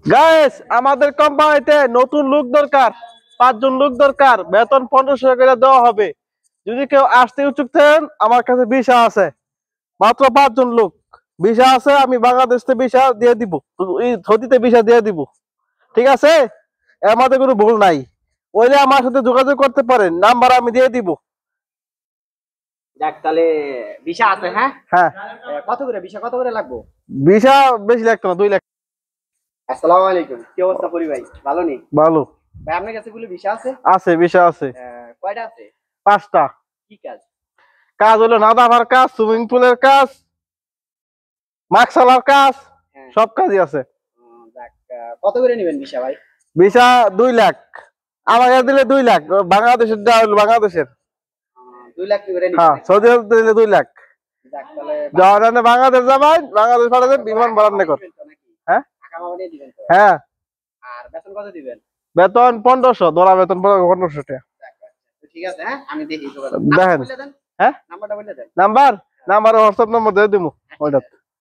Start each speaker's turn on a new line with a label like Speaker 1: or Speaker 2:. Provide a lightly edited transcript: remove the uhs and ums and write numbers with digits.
Speaker 1: Guys আমাদের কোম্পানিতে নতুন লোক দরকার, 5 জন লোক দরকার, বেতন 1500 করে দেওয়া হবে। যদি কেউ আসতে ইচ্ছুক থাকেন আমার কাছে ভিসা আছে, মাত্র 5 জন লোক ভিসা আছে, আমি বাংলাদেশ থেকে ভিসা দিয়ে দিব, এই সৌদিতে ভিসা দিয়ে দিব। ঠিক আছে, এর মধ্যে কোনো ভুল নাই। ওইলে আমার সাথে যোগাযোগ করতে পারেন, নাম্বার আমি দিয়ে দিব।
Speaker 2: যাক তাহলে ভিসা আছে। হ্যাঁ
Speaker 1: হ্যাঁ,
Speaker 2: কত করে ভিসা কত করে লাগবে?
Speaker 1: ভিসা বেশি লাগতো না, 2 লাখ।
Speaker 2: আসসালামু আলাইকুম, কি অবস্থা পরি ভাই? ভালো নেই
Speaker 1: ভালো
Speaker 2: ভাই? আপনার কাছে গুলো ভিসা আছে?
Speaker 1: আছে, ভিসা আছে।
Speaker 2: কয়টা আছে?
Speaker 1: 5টা।
Speaker 2: কি কাজ?
Speaker 1: কাজ হলো নাদাভার কাজ, সুইমিং পুলের কাজ, মাকসালার কাজ,
Speaker 2: হ্যাঁ।
Speaker 1: সব কাজই আছে।
Speaker 2: যাক কত করে নেবেন ভিসা ভাই?
Speaker 1: ভিসা 2 লাখ, আমাকে দিলে 2 লাখ, বাংলাদেশের দেওয়া হলো বাংলাদেশের।
Speaker 2: 2 লাখ করে
Speaker 1: হ্যাঁ,
Speaker 2: নেবেন?
Speaker 1: সৌদি আরব দিলে 2 লাখ।
Speaker 2: যাক তাহলে
Speaker 1: যাওয়ার বাংলাদেশ যাবেন, বাংলাদেশ পাঠাবেন বিমান ভাড়া কর। হ্যাঁ
Speaker 2: টাকা মামা দিয়ে দিবেন তো?
Speaker 1: হ্যাঁ,
Speaker 2: আর বেতন কত দিবেন?
Speaker 1: বেতন 1500, ধরা বেতন 1500 টাকা।
Speaker 2: যাক, তো ঠিক আছে। হ্যাঁ আমি দেখি যোগাযোগ।
Speaker 1: দেখেন।
Speaker 2: নাম্বারটা বলে দেন।
Speaker 1: হ্যাঁ,
Speaker 2: নাম্বারটা বলে দেন।
Speaker 1: নাম্বার হোয়াটসঅ্যাপ নম্বর দিয়ে দিব ওইটা।